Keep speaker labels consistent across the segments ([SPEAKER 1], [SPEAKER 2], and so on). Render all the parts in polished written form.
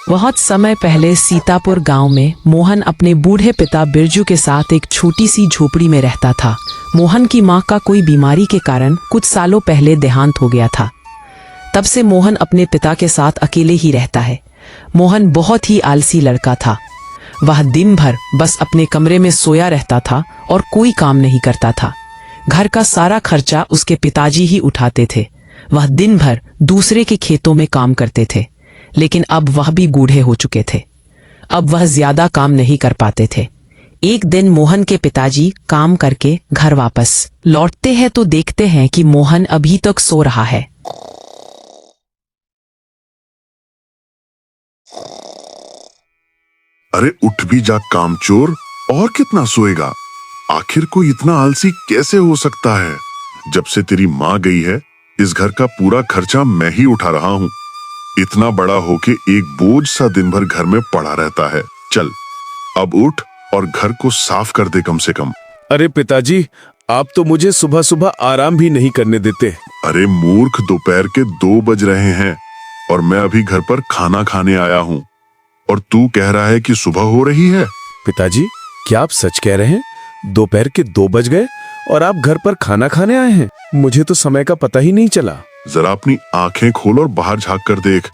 [SPEAKER 1] बहुत समय पहले सीतापुर गांव में मोहन अपने बूढ़े पिता बिरजू के साथ एक छोटी सी झोपड़ी में रहता था। मोहन की मां का कोई बीमारी के कारण कुछ सालों पहले देहांत हो गया था। तब से मोहन अपने पिता के साथ अकेले ही रहता है। मोहन बहुत ही आलसी लड़का था। वह दिन भर बस अपने कमरे में सोया रहता था और कोई काम नहीं करता था। घर का सारा खर्चा उसके पिताजी ही उठाते थे। वह दिन भर दूसरे के खेतों में काम करते थे, लेकिन अब वह भी बूढ़े हो चुके थे। अब वह ज्यादा काम नहीं कर पाते थे। एक दिन मोहन के पिताजी काम करके घर वापस लौटते हैं तो देखते हैं कि मोहन अभी तक सो रहा है।
[SPEAKER 2] अरे उठ भी जा कामचोर, और कितना सोएगा? आखिर कोई इतना आलसी कैसे हो सकता है? जब से तेरी माँ गई है, इस घर का पूरा खर्चा मैं ही उठा रहा हूँ। इतना बड़ा होके एक बोझ सा दिन भर घर में पड़ा रहता है। चल अब उठ और घर को साफ कर दे कम से कम।
[SPEAKER 3] अरे पिताजी, आप तो मुझे सुबह सुबह आराम भी नहीं करने देते।
[SPEAKER 2] अरे मूर्ख, दोपहर के 2 बज रहे हैं और मैं अभी घर पर खाना खाने आया हूँ, और तू कह रहा है कि सुबह हो रही है।
[SPEAKER 3] पिताजी, क्या आप सच कह रहे हैं? दोपहर के 2 बज गए और आप घर पर खाना खाने आए हैं? मुझे तो समय का पता ही नहीं चला।
[SPEAKER 2] जरा अपनी आंखें खोल और बाहर झांक कर देख।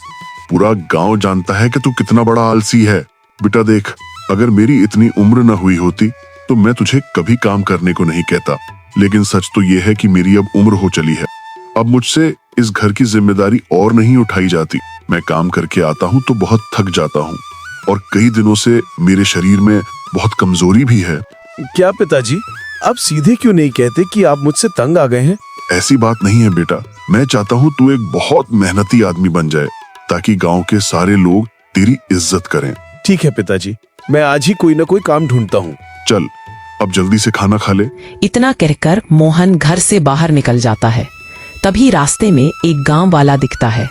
[SPEAKER 2] पूरा गांव जानता है कि तू कितना बड़ा आलसी है। बेटा देख, अगर मेरी इतनी उम्र न हुई होती तो मैं तुझे कभी काम करने को नहीं कहता, लेकिन सच तो ये है कि मेरी अब उम्र हो चली है। अब मुझसे इस घर की जिम्मेदारी और नहीं उठाई जाती। मैं काम करके आता हूँ तो बहुत थक जाता हूँ, और कई दिनों से मेरे शरीर में बहुत कमजोरी भी है।
[SPEAKER 3] क्या पिताजी, आप सीधे क्यों नहीं कहते कि आप मुझसे तंग आ गए हैं?
[SPEAKER 2] ऐसी बात नहीं है बेटा। मैं चाहता हूँ तू एक बहुत मेहनती आदमी बन जाए, ताकि गांव के सारे लोग तेरी इज्जत करें।
[SPEAKER 3] ठीक है पिताजी, मैं आज ही कोई ना कोई काम ढूंढता हूँ।
[SPEAKER 2] चल अब जल्दी से खाना खा ले।
[SPEAKER 1] इतना कहकर मोहन घर से बाहर निकल जाता है। तभी रास्ते में एक गांव वाला दिखता है।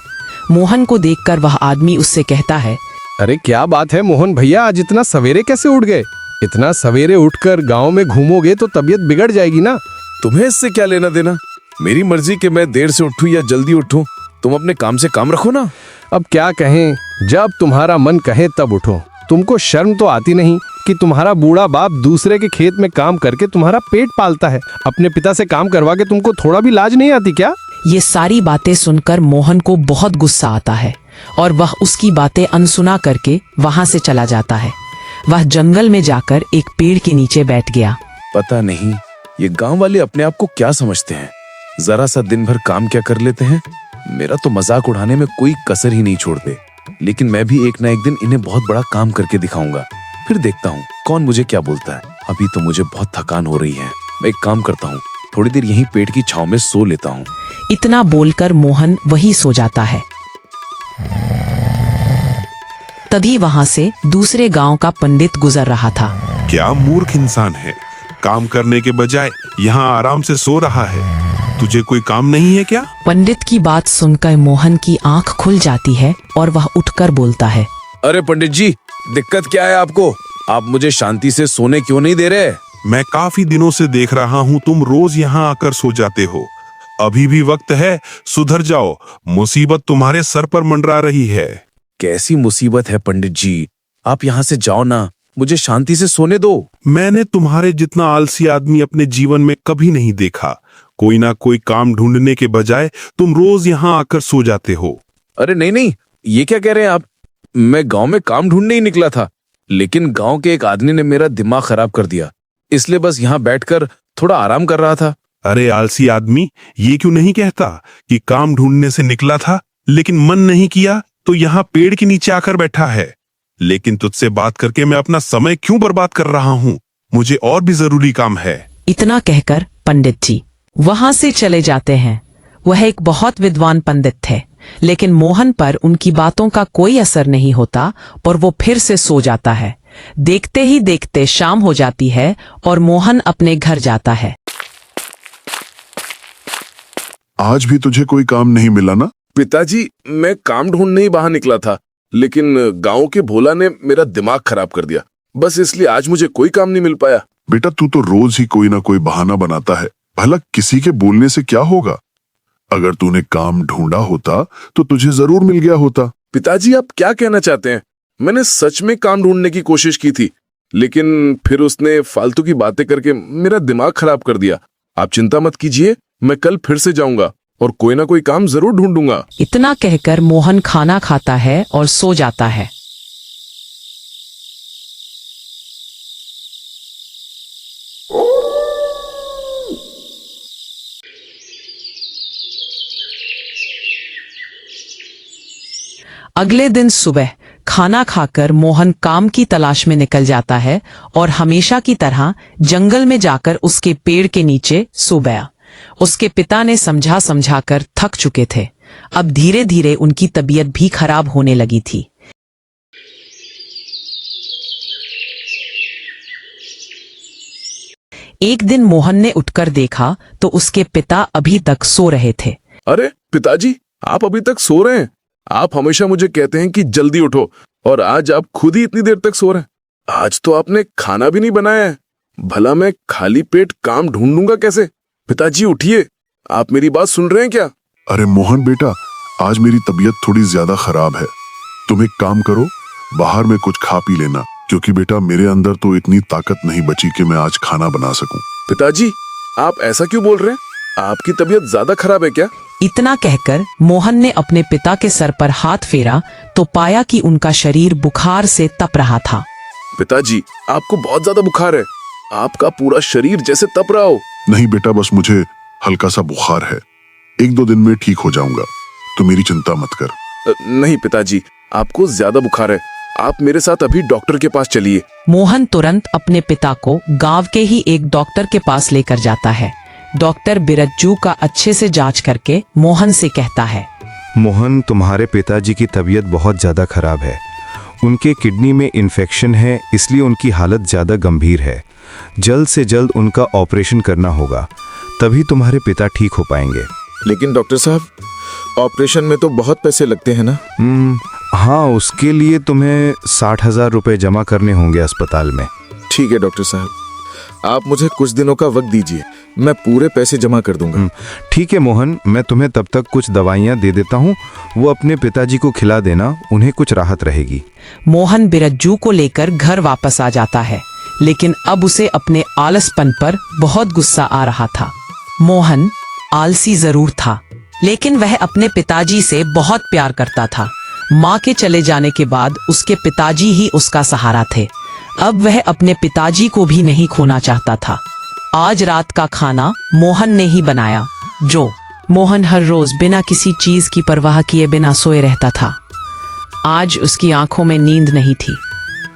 [SPEAKER 1] मोहन को देखकर वह आदमी उससे कहता है,
[SPEAKER 4] अरे क्या बात है मोहन भैया, आज इतना सवेरे कैसे उठ गए? इतना सवेरे उठकर गांव में घूमोगे तो तबीयत बिगड़ जाएगी ना।
[SPEAKER 3] तुम्हें इससे क्या लेना देना? मेरी मर्जी कि मैं देर से उठूं या जल्दी उठूं। तुम अपने काम से काम रखो ना।
[SPEAKER 4] अब क्या कहें, जब तुम्हारा मन कहे तब उठो। तुमको शर्म तो आती नहीं कि तुम्हारा बूढ़ा बाप दूसरे के खेत में काम करके तुम्हारा पेट पालता है। अपने पिता से काम करवा के तुमको थोड़ा भी लाज नहीं आती क्या?
[SPEAKER 1] ये सारी बातें सुनकर मोहन को बहुत गुस्सा आता है और वह उसकी बातें अनसुना करके वहां से चला जाता है। वह जंगल में जाकर एक पेड़ के नीचे बैठ गया।
[SPEAKER 3] पता नहीं ये गांव वाले अपने आप को क्या समझते हैं। जरा सा दिन भर काम क्या कर लेते हैं। मेरा तो मजाक उड़ाने में कोई कसर ही नहीं छोड़ते। लेकिन मैं भी एक ना एक दिन इन्हें बहुत बड़ा काम करके दिखाऊंगा। फिर देखता हूँ कौन मुझे क्या बोलता है। अभी तो मुझे बहुत थकान हो रही है। मैं एक काम करता हूँ, थोड़ी देर यहीं पेड़ की छांव में सो लेता हूँ।
[SPEAKER 1] इतना बोलकर मोहन वहीं सो जाता है। तभी वहां से दूसरे गांव का पंडित गुजर रहा था।
[SPEAKER 5] क्या मूर्ख इंसान है, काम करने के बजाय यहाँ आराम से सो रहा है। तुझे कोई काम नहीं है क्या?
[SPEAKER 1] पंडित की बात सुनकर मोहन की आंख खुल जाती है और वह उठकर बोलता है,
[SPEAKER 3] अरे पंडित जी, दिक्कत क्या है आपको? आप मुझे शांति से सोने क्यों नहीं दे रहे?
[SPEAKER 5] मैं काफी दिनों से देख रहा हूँ तुम रोज यहाँ आकर सो जाते हो। अभी भी वक्त है, सुधर जाओ। मुसीबत तुम्हारे सर पर मंडरा रही है।
[SPEAKER 3] कैसी मुसीबत है पंडित जी? आप यहाँ से जाओ ना, मुझे शांति से सोने दो।
[SPEAKER 5] मैंने तुम्हारे जितना आलसी आदमी अपने जीवन में कभी नहीं देखा। कोई ना कोई काम ढूंढने के बजाय तुम रोज यहाँ आकर सो जाते हो।
[SPEAKER 3] अरे नहीं नहीं, ये क्या कह रहे हैं आप? मैं गांव में काम ढूंढने ही निकला था, लेकिन गांव के एक आदमी ने मेरा दिमाग खराब कर दिया, इसलिए बस यहाँ बैठकर थोड़ा आराम कर रहा था।
[SPEAKER 5] अरे आलसी आदमी, ये क्यों नहीं कहता कि काम ढूंढने से निकला था, लेकिन मन नहीं किया तो यहाँ पेड़ के नीचे आकर बैठा है। लेकिन तुझसे बात करके मैं अपना समय क्यों बर्बाद कर रहा हूँ? मुझे और भी जरूरी काम है।
[SPEAKER 1] इतना कहकर पंडित जी वहां से चले जाते हैं। वह एक बहुत विद्वान पंडित थे, लेकिन मोहन पर उनकी बातों का कोई असर नहीं होता और वो फिर से सो जाता है। देखते ही देखते शाम हो जाती है और मोहन अपने घर जाता है।
[SPEAKER 2] आज भी तुझे कोई काम नहीं मिला ना?
[SPEAKER 3] पिताजी, मैं काम ढूंढने ही बाहर निकला था, लेकिन गांव के भोला ने मेरा दिमाग खराब कर दिया। बस इसलिए आज मुझे कोई काम नहीं मिल पाया।
[SPEAKER 2] बेटा तू तो रोज ही कोई ना कोई बहाना बनाता है। भला किसी के बोलने से क्या होगा? अगर तूने काम ढूंढा होता तो तुझे जरूर मिल गया होता।
[SPEAKER 3] पिताजी, आप क्या कहना चाहते हैं? मैंने सच में काम ढूंढने की कोशिश की थी, लेकिन फिर उसने फालतू की बातें करके मेरा दिमाग खराब कर दिया। आप चिंता मत कीजिए, मैं कल फिर से जाऊंगा और कोई ना कोई काम जरूर ढूंढूंगा।
[SPEAKER 1] इतना कहकर मोहन खाना खाता है और सो जाता है। अगले दिन सुबह खाना खाकर मोहन काम की तलाश में निकल जाता है और हमेशा की तरह जंगल में जाकर उसके पेड़ के नीचे सो गया। उसके पिता ने समझा समझाकर थक चुके थे। अब धीरे धीरे उनकी तबीयत भी खराब होने लगी थी। एक दिन मोहन ने उठकर देखा तो उसके पिता अभी तक सो रहे थे।
[SPEAKER 3] अरे पिताजी, आप अभी तक सो रहे हैं? आप हमेशा मुझे कहते हैं कि जल्दी उठो, और आज आप खुद ही इतनी देर तक सो रहे हैं। आज तो आपने खाना भी नहीं बनाया है। भला मैं खाली पेट काम ढूंढूंगा कैसे? पिताजी उठिए, आप मेरी बात सुन रहे हैं क्या?
[SPEAKER 2] अरे मोहन बेटा, आज मेरी तबीयत थोड़ी ज्यादा खराब है। तुम एक काम करो, बाहर में कुछ खा पी लेना, क्योंकि बेटा मेरे अंदर तो इतनी ताकत नहीं बची कि मैं आज खाना बना सकूं।
[SPEAKER 3] पिताजी, आप ऐसा क्यों बोल रहे हैं? आपकी तबीयत ज्यादा खराब है क्या?
[SPEAKER 1] इतना कहकर मोहन ने अपने पिता के सर पर हाथ फेरा तो पाया कि उनका शरीर बुखार से तप रहा था।
[SPEAKER 3] पिताजी, आपको बहुत ज्यादा बुखार है। आपका पूरा शरीर जैसे तप रहा हो।
[SPEAKER 2] नहीं बेटा, बस मुझे हल्का सा बुखार है। 1-2 दिन में ठीक हो जाऊंगा, तो मेरी चिंता मत कर।
[SPEAKER 3] नहीं पिताजी, आपको ज्यादा बुखार है। आप मेरे साथ अभी डॉक्टर के पास चलिए।
[SPEAKER 1] मोहन तुरंत अपने पिता को गांव के ही एक डॉक्टर के पास लेकर जाता है। डॉक्टर बिरज्जू का अच्छे से जांच करके मोहन से कहता है,
[SPEAKER 6] मोहन, तुम्हारे पिताजी की तबीयत बहुत ज़्यादा खराब है। उनके किडनी में इन्फेक्शन है, इसलिए उनकी हालत ज़्यादा गंभीर है। जल्द से जल्द उनका ऑपरेशन करना होगा, तभी तुम्हारे पिता ठीक हो पाएंगे।
[SPEAKER 7] लेकिन डॉक्टर साहब, ऑपरेशन में तो बहुत पैसे लगते हैं ना?
[SPEAKER 6] हाँ, उसके लिए तुम्हें 60,000 रुपये जमा करने होंगे अस्पताल में।
[SPEAKER 7] ठीक है डॉक्टर साहब, आप मुझे कुछ दिनों का वक्त दीजिए, मैं पूरे पैसे जमा कर दूंगा।
[SPEAKER 6] ठीक है मोहन, मैं तुम्हें तब तक कुछ दवाइयाँ दे देता हूँ, वो अपने पिताजी को खिला देना, उन्हें कुछ राहत रहेगी।
[SPEAKER 1] मोहन बिरज्जू को लेकर घर वापस आ जाता है, लेकिन अब उसे अपने आलसपन पर बहुत गुस्सा आ रहा था। मोहन आलसी जरूर था, लेकिन वह अपने पिताजी से बहुत प्यार करता था। माँ के चले जाने के बाद उसके पिताजी ही उसका सहारा थे। अब वह अपने पिताजी को भी नहीं खोना चाहता था। आज रात का खाना मोहन ने ही बनाया। मोहन हर रोज बिना किसी चीज की परवाह किए बिना सोए रहता था। आज उसकी आंखों में नींद नहीं थी।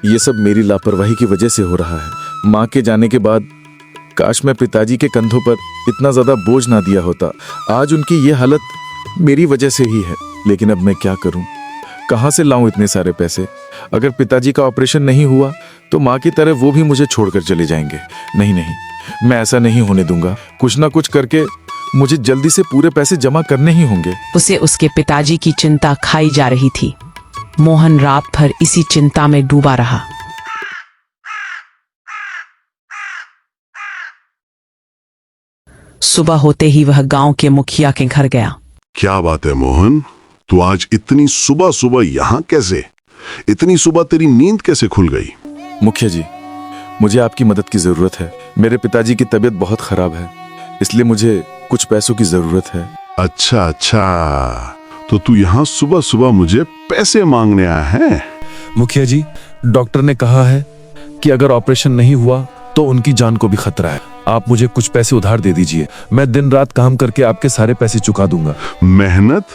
[SPEAKER 7] ये सब मेरी लापरवाही की वजह से हो रहा है। माँ के जाने के बाद काश मैं पिताजी के कंधों पर इतना ज्यादा बोझ ना दिया होता। आज उनकी ये हालत मेरी वजह से ही है। लेकिन अब मैं क्या करूं? कहां से लाऊं इतने सारे पैसे? अगर पिताजी का ऑपरेशन नहीं हुआ तो माँ की तरह वो भी मुझे छोड़कर चले जाएंगे। नहीं नहीं, मैं ऐसा नहीं होने दूंगा। कुछ ना कुछ करके मुझे जल्दी से पूरे पैसे जमा करने ही होंगे।
[SPEAKER 1] उसे उसके पिताजी की चिंता खाई जा रही थी। मोहन रात भर इसी चिंता में डूबा रहा। सुबह होते ही वह गांव के मुखिया के घर गया।
[SPEAKER 2] क्या बात है मोहन, तू आज इतनी सुबह सुबह यहाँ कैसे? इतनी सुबह तेरी नींद कैसे खुल गई?
[SPEAKER 7] मुखिया जी, मुझे आपकी मदद की जरूरत है। मेरे पिताजी की तबीयत बहुत खराब है, इसलिए मुझे कुछ पैसों की जरूरत है।
[SPEAKER 2] अच्छा अच्छा, तो तू यहाँ सुबह सुबह मुझे पैसे मांगने आया है?
[SPEAKER 3] मुखिया जी, डॉक्टर ने कहा है कि अगर ऑपरेशन नहीं हुआ तो उनकी जान को भी खतरा है। आप मुझे कुछ पैसे उधार दे दीजिए, मैं दिन रात काम करके आपके सारे पैसे चुका दूंगा।
[SPEAKER 2] मेहनत,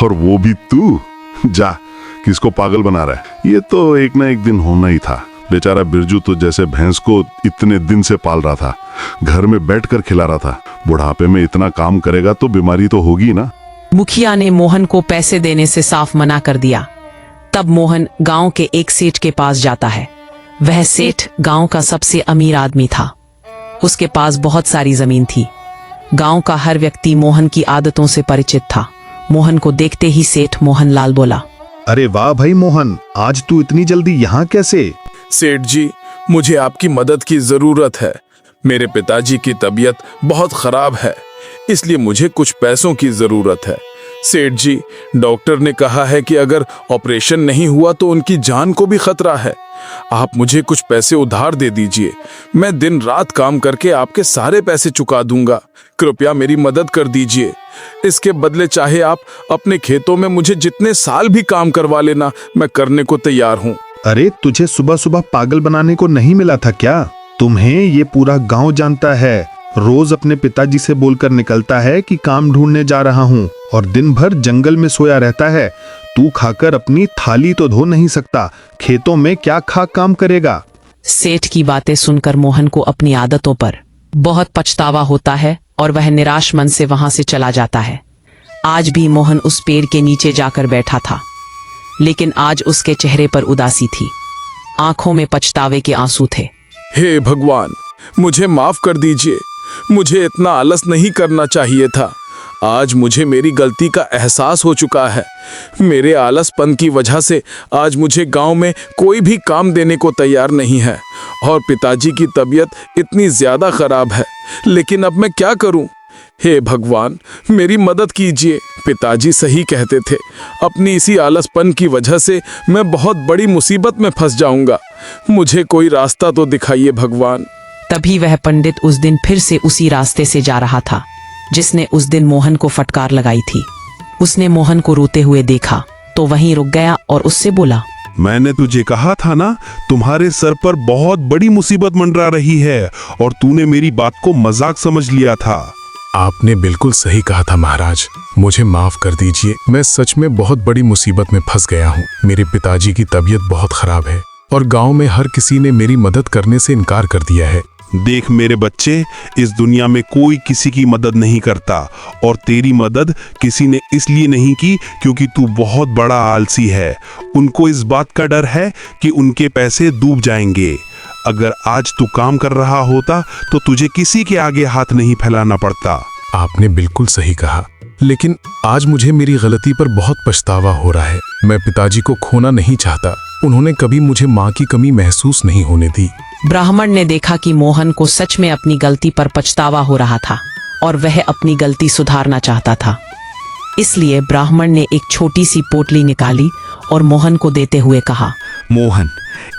[SPEAKER 2] और वो भी तू? जा, किसको पागल बना रहा है? ये तो एक ना एक दिन होना ही था। बेचारा बिरजू तो जैसे भैंस को इतने दिन से पाल रहा था, घर में बैठकर खिला रहा था। बुढ़ापे में इतना काम करेगा तो बीमारी तो होगी ना।
[SPEAKER 1] मुखिया ने मोहन को पैसे देने से साफ मना कर दिया। तब मोहन गांव के एक सेठ के पास जाता है। वह सेठ गांव का सबसे अमीर आदमी था। उसके पास बहुत सारी जमीन थी। गांव का हर व्यक्ति मोहन की आदतों से परिचित था। मोहन को देखते ही सेठ मोहनलाल बोला,
[SPEAKER 6] अरे वाह भाई मोहन, आज तू इतनी जल्दी यहाँ कैसे?
[SPEAKER 3] सेठ जी, मुझे आपकी मदद की जरूरत है। मेरे पिताजी की तबीयत बहुत खराब है,
[SPEAKER 7] इसलिए मुझे कुछ पैसों की जरूरत है। सेठ जी, डॉक्टर ने कहा है कि अगर ऑपरेशन नहीं हुआ तो उनकी जान को भी खतरा है। आप मुझे कुछ पैसे उधार दे दीजिए, मैं दिन रात काम करके आपके सारे पैसे चुका दूंगा। कृपया मेरी मदद कर दीजिए। इसके बदले चाहे आप अपने खेतों में मुझे जितने साल भी काम करवा लेना, मैं करने को तैयार हूँ।
[SPEAKER 8] अरे तुझे सुबह सुबह पागल बनाने को नहीं मिला था क्या? तुम्हें ये पूरा गांव जानता है। रोज अपने पिताजी से बोलकर निकलता है कि काम ढूंढने जा रहा हूँ और दिन भर जंगल में सोया रहता है। तू खाकर अपनी थाली तो धो नहीं सकता, खेतों में क्या खा काम करेगा?
[SPEAKER 1] सेठ की बातें सुनकर मोहन को अपनी आदतों पर बहुत पछतावा होता है और वह निराश मन से वहां से चला जाता है। आज भी मोहन उस पेड़ के नीचे जाकर बैठा था, लेकिन आज उसके चेहरे पर उदासी थी, आंखों में पछतावे के आंसू थे।
[SPEAKER 7] हे भगवान, मुझे माफ कर दीजिए। मुझे इतना आलस नहीं करना चाहिए था। आज मुझे मेरी गलती का एहसास हो चुका है। मेरे आलसपन की वजह से आज मुझे गांव में कोई भी काम देने को तैयार नहीं है और पिताजी की तबीयत इतनी ज्यादा खराब है। लेकिन अब मैं क्या करूं? हे भगवान, मेरी मदद कीजिए। पिताजी सही कहते थे, अपनी इसी आलसपन की वजह से मैं बहुत बड़ी मुसीबत में फंस जाऊंगा। मुझे कोई रास्ता तो दिखाइए भगवान।
[SPEAKER 1] तभी वह पंडित उस दिन फिर से उसी रास्ते से जा रहा था जिसने उस दिन मोहन को फटकार लगाई थी। उसने मोहन को रोते हुए देखा तो वहीं रुक गया और उससे बोला,
[SPEAKER 5] मैंने तुझे कहा था ना, तुम्हारे सर पर बहुत बड़ी मुसीबत मंडरा रही है और तूने मेरी बात को मजाक समझ लिया था।
[SPEAKER 3] आपने बिल्कुल सही कहा था महाराज, मुझे माफ कर दीजिए। मैं सच में बहुत बड़ी मुसीबत में फंस गया हूँ। मेरे पिताजी की तबीयत बहुत खराब है और गांव में हर किसी ने मेरी मदद करने से इनकार कर दिया है।
[SPEAKER 5] देख मेरे बच्चे, इस दुनिया में कोई किसी की मदद नहीं करता और तेरी मदद किसी ने इसलिए नहीं की क्योंकि तू बहुत बड़ा आलसी है। उनको इस बात का डर है कि उनके पैसे डूब जाएंगे। अगर आज तू काम कर रहा होता तो तुझे किसी के आगे हाथ नहीं फैलाना पड़ता।
[SPEAKER 3] आपने बिल्कुल सही कहा, लेकिन आज मुझे मेरी गलती पर बहुत पछतावा हो रहा है। मैं पिताजी को खोना नहीं चाहता। उन्होंने कभी मुझे माँ की कमी महसूस नहीं होने दी।
[SPEAKER 1] ब्राह्मण ने देखा कि मोहन को सच में अपनी गलती पर पछतावा हो रहा था और वह अपनी गलती सुधारना चाहता था। इसलिए ब्राह्मण ने एक छोटी सी पोटली निकाली और मोहन को देते हुए कहा,
[SPEAKER 6] मोहन,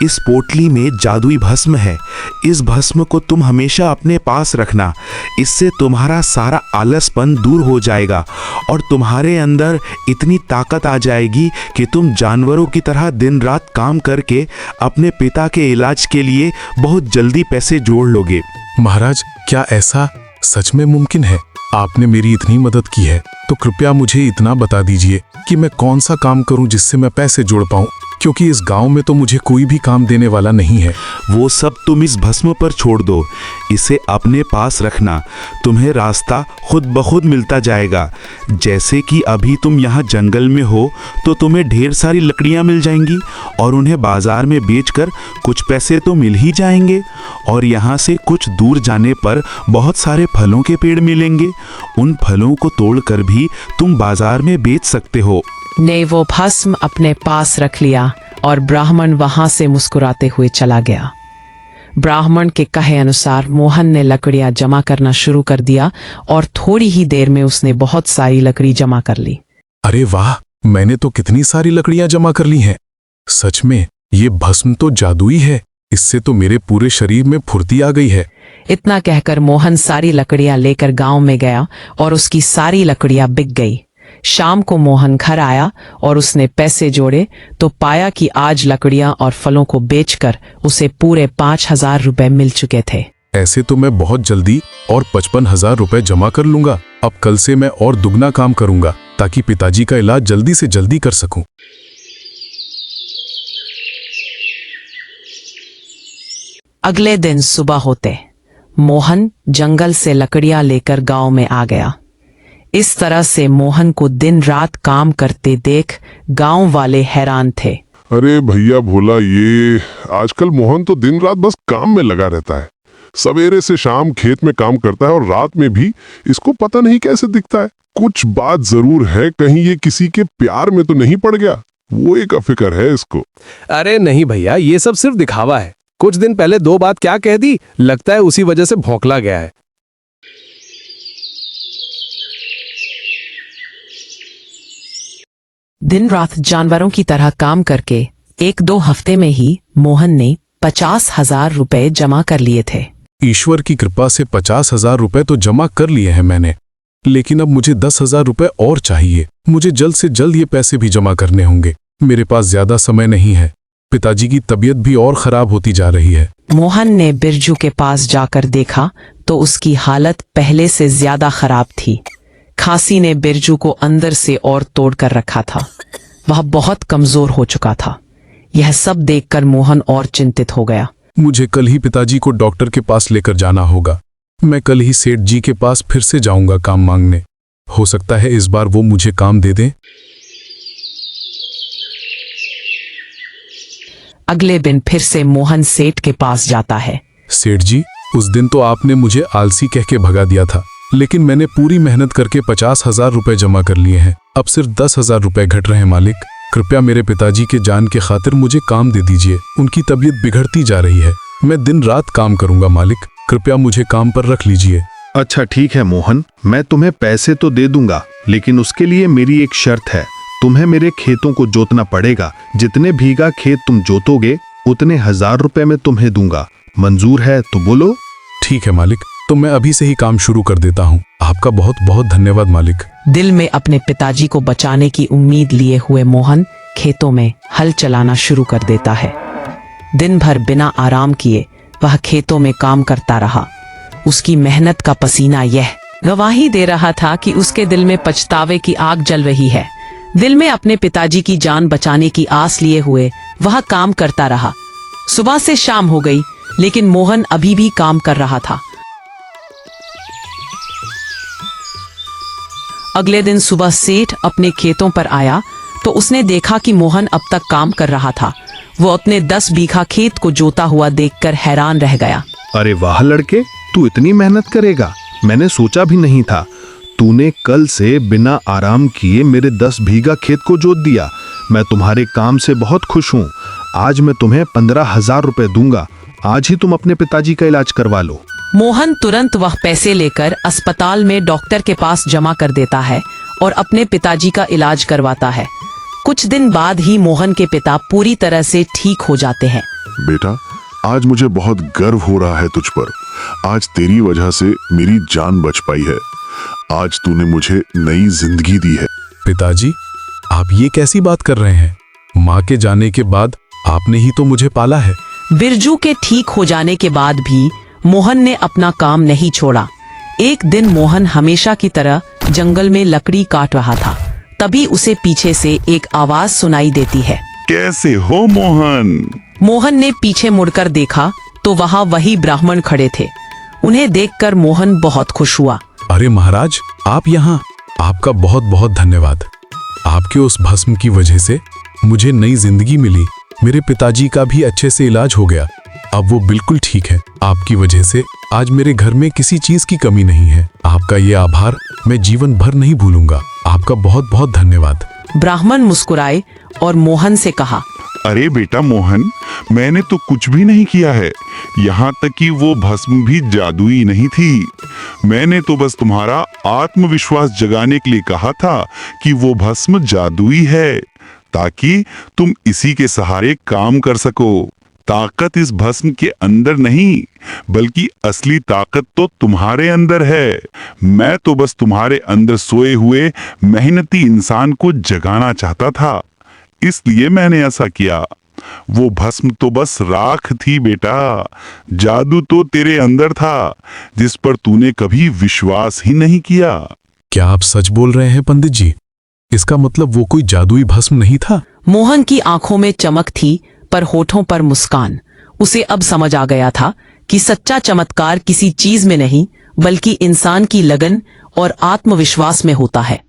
[SPEAKER 6] इस पोटली में जादुई भस्म है। इस भस्म को तुम हमेशा अपने पास रखना। इससे तुम्हारा सारा आलसपन दूर हो जाएगा और तुम्हारे अंदर इतनी ताकत आ जाएगी कि तुम जानवरों की तरह दिन रात काम करके अपने पिता के इलाज के लिए बहुत जल्दी पैसे जोड़ लोगे।
[SPEAKER 3] महाराज, क्या ऐसा सच में मुमकिन है? आपने मेरी इतनी मदद की है तो कृपया मुझे इतना बता दीजिए कि मैं कौन सा काम करूं जिससे मैं पैसे जोड़ पाऊं, क्योंकि इस गांव में तो मुझे कोई भी काम देने वाला नहीं है।
[SPEAKER 6] वो सब तुम इस भस्म पर छोड़ दो, इसे अपने पास रखना। तुम्हें रास्ता खुद ब खुद मिलता जाएगा। जैसे कि अभी तुम यहाँ जंगल में हो तो तुम्हें ढेर सारी लकड़ियाँ मिल जाएंगी और उन्हें बाजार में बेचकर कुछ पैसे तो मिल ही जाएंगे। और यहाँ से कुछ दूर जाने पर बहुत सारे फलों के पेड़ मिलेंगे। उन फलों को तोड़कर भी तुम बाजार में बेच सकते हो।
[SPEAKER 1] ने वो भस्म अपने पास रख लिया और ब्राह्मण वहां से मुस्कुराते हुए चला गया। ब्राह्मण के कहे अनुसार मोहन ने लकड़ियां जमा करना शुरू कर दिया और थोड़ी ही देर में उसने बहुत सारी लकड़ी जमा कर ली।
[SPEAKER 3] अरे वाह, मैंने तो कितनी सारी लकड़ियां जमा कर ली हैं। सच में ये भस्म तो जादुई है। इससे तो मेरे पूरे शरीर में फुर्ती आ गई है।
[SPEAKER 1] इतना कहकर मोहन सारी लकड़ियां लेकर गांव में गया और उसकी सारी लकड़ियां बिक गई। शाम को मोहन घर आया और उसने पैसे जोड़े तो पाया कि आज लकड़ियां और फलों को बेचकर उसे पूरे 5,000 रुपए मिल चुके थे।
[SPEAKER 3] ऐसे तो मैं बहुत जल्दी और 55,000 रुपए जमा कर लूंगा। अब कल से मैं और दुगना काम करूंगा ताकि पिताजी का इलाज जल्दी से जल्दी कर सकूं।
[SPEAKER 1] अगले दिन सुबह होते मोहन जंगल से लकड़ियां लेकर गांव में आ गया। इस तरह से मोहन को दिन रात काम करते देख गांव वाले हैरान थे।
[SPEAKER 2] अरे भैया भोला, ये आजकल मोहन तो दिन रात बस काम में लगा रहता है। सवेरे से शाम खेत में काम करता है और रात में भी। इसको पता नहीं कैसे दिखता है। कुछ बात जरूर है, कहीं ये किसी के प्यार में तो नहीं पड़ गया, वो एक फिक्र है इसको।
[SPEAKER 4] अरे नहीं भैया, ये सब सिर्फ दिखावा है। कुछ दिन पहले 2 बात क्या कह दी, लगता है उसी वजह से भौंकला गया है।
[SPEAKER 1] दिन रात जानवरों की तरह काम करके 1-2 हफ्ते में ही मोहन ने 50,000 रुपए जमा कर लिए थे।
[SPEAKER 3] ईश्वर की कृपा से 50,000 रुपए तो जमा कर लिए हैं मैंने, लेकिन अब मुझे 10,000 रुपए और चाहिए। मुझे जल्द से जल्द ये पैसे भी जमा करने होंगे। मेरे पास ज्यादा समय नहीं है। पिताजी की तबीयत भी और खराब होती जा रही है।
[SPEAKER 1] मोहन ने बिरजू के पास जाकर देखा तो उसकी हालत पहले से ज्यादा खराब थी। खांसी ने बिरजू को अंदर से और तोड़ कर रखा था। वह बहुत कमजोर हो चुका था। यह सब देखकर मोहन और चिंतित हो गया।
[SPEAKER 3] मुझे कल ही पिताजी को डॉक्टर के पास लेकर जाना होगा। मैं कल ही सेठ जी के पास फिर से जाऊंगा काम मांगने। हो सकता है इस बार वो मुझे काम दे दें।
[SPEAKER 1] अगले दिन फिर से मोहन सेठ के पास जाता है।
[SPEAKER 3] सेठ जी, उस दिन तो आपने मुझे आलसी कह के भगा दिया था, लेकिन मैंने पूरी मेहनत करके 50,000 रुपए जमा कर लिए हैं। अब सिर्फ 10,000 रुपए घट रहे हैं मालिक। कृपया मेरे पिताजी के जान के खातिर मुझे काम दे दीजिए। उनकी तबीयत बिगड़ती जा रही है। मैं दिन रात काम करूंगा मालिक। कृपया मुझे काम पर रख लीजिए।
[SPEAKER 8] अच्छा ठीक है मोहन, मैं तुम्हें पैसे तो दे दूंगा, लेकिन उसके लिए मेरी एक शर्त है। तुम्हें मेरे खेतों को जोतना पड़ेगा। जितने बीघा खेत तुम जोतोगे उतने 1,000 रुपए में तुम्हें दूंगा। मंजूर है तो बोलो।
[SPEAKER 3] ठीक है मालिक, तो मैं अभी से ही काम शुरू कर देता हूँ। आपका बहुत बहुत धन्यवाद मालिक।
[SPEAKER 1] दिल में अपने पिताजी को बचाने की उम्मीद लिए हुए मोहन खेतों में हल चलाना शुरू कर देता है। दिन भर बिना आराम किए वह खेतों में काम करता रहा। उसकी मेहनत का पसीना यह गवाही दे रहा था कि उसके दिल में पछतावे की आग जल रही है। दिल में अपने पिताजी की जान बचाने की आस लिए हुए वह काम करता रहा। सुबह से शाम हो गई, लेकिन मोहन अभी भी काम कर रहा था। अगले दिन सुबह सेठ अपने खेतों पर आया तो उसने देखा कि मोहन अब तक काम कर रहा था। वो अपने 10 बीघा खेत को जोता हुआ देखकर हैरान रह गया।
[SPEAKER 8] अरे वाह लड़के, तू इतनी मेहनत करेगा, मैंने सोचा भी नहीं था। तूने कल से बिना आराम किए मेरे 10 बीघा खेत को जोत दिया। मैं तुम्हारे काम से बहुत खुश हूँ। आज मैं तुम्हें 15,000 रुपए दूंगा। आज ही तुम अपने पिताजी का इलाज करवा लो।
[SPEAKER 1] मोहन तुरंत वह पैसे लेकर अस्पताल में डॉक्टर के पास जमा कर देता है और अपने पिताजी का इलाज करवाता है। कुछ दिन बाद ही मोहन के पिता पूरी तरह से ठीक हो जाते हैं।
[SPEAKER 2] बेटा, आज मुझे बहुत गर्व हो रहा है तुझ पर। आज तेरी वजह से मेरी जान बच पाई है। आज तूने मुझे नई जिंदगी दी है।
[SPEAKER 3] पिताजी, आप ये कैसी बात कर रहे हैं? माँ के जाने के बाद आपने ही तो मुझे पाला है।
[SPEAKER 1] बिरजू के ठीक हो जाने के बाद भी मोहन ने अपना काम नहीं छोड़ा। एक दिन मोहन हमेशा की तरह जंगल में लकड़ी काट रहा था। तभी उसे पीछे से एक आवाज सुनाई देती है।
[SPEAKER 5] कैसे हो मोहन?
[SPEAKER 1] मोहन ने पीछे मुड़कर देखा तो वहाँ वही ब्राह्मण खड़े थे। उन्हें देखकर मोहन बहुत खुश हुआ।
[SPEAKER 3] अरे महाराज, आप यहाँ। आपका बहुत बहुत धन्यवाद। आपके उस भस्म की वजह से मुझे नई जिंदगी मिली। मेरे पिताजी का भी अच्छे से इलाज हो गया। अब वो बिल्कुल ठीक है। आपकी वजह से आज मेरे घर में किसी चीज की कमी नहीं है। आपका ये आभार मैं जीवन भर नहीं भूलूंगा। आपका बहुत बहुत धन्यवाद।
[SPEAKER 1] ब्राह्मण मुस्कुराए और मोहन से कहा,
[SPEAKER 5] अरे बेटा मोहन, मैंने तो कुछ भी नहीं किया है। यहाँ तक कि वो भस्म भी जादुई नहीं थी। मैंने तो बस तुम्हारा आत्मविश्वास जगाने के लिए कहा था कि वो भस्म जादुई है, ताकि तुम इसी के सहारे काम कर सको। ताकत इस भस्म के अंदर नहीं, बल्कि असली ताकत तो तुम्हारे अंदर है। मैं तो बस तुम्हारे अंदर सोए हुए मेहनती इंसान को जगाना चाहता था, इसलिए मैंने ऐसा किया। वो भस्म तो बस राख थी बेटा। जादू तो तेरे अंदर था, जिस पर तूने कभी विश्वास ही नहीं किया।
[SPEAKER 3] क्या आप सच बोल रहे हैं पंडित जी? इसका मतलब वो कोई जादुई भस्म नहीं था?
[SPEAKER 1] मोहन की आंखों में चमक थी पर होठों पर मुस्कान। उसे अब समझ आ गया था कि सच्चा चमत्कार किसी चीज में नहीं, बल्कि इंसान की लगन और आत्मविश्वास में होता है।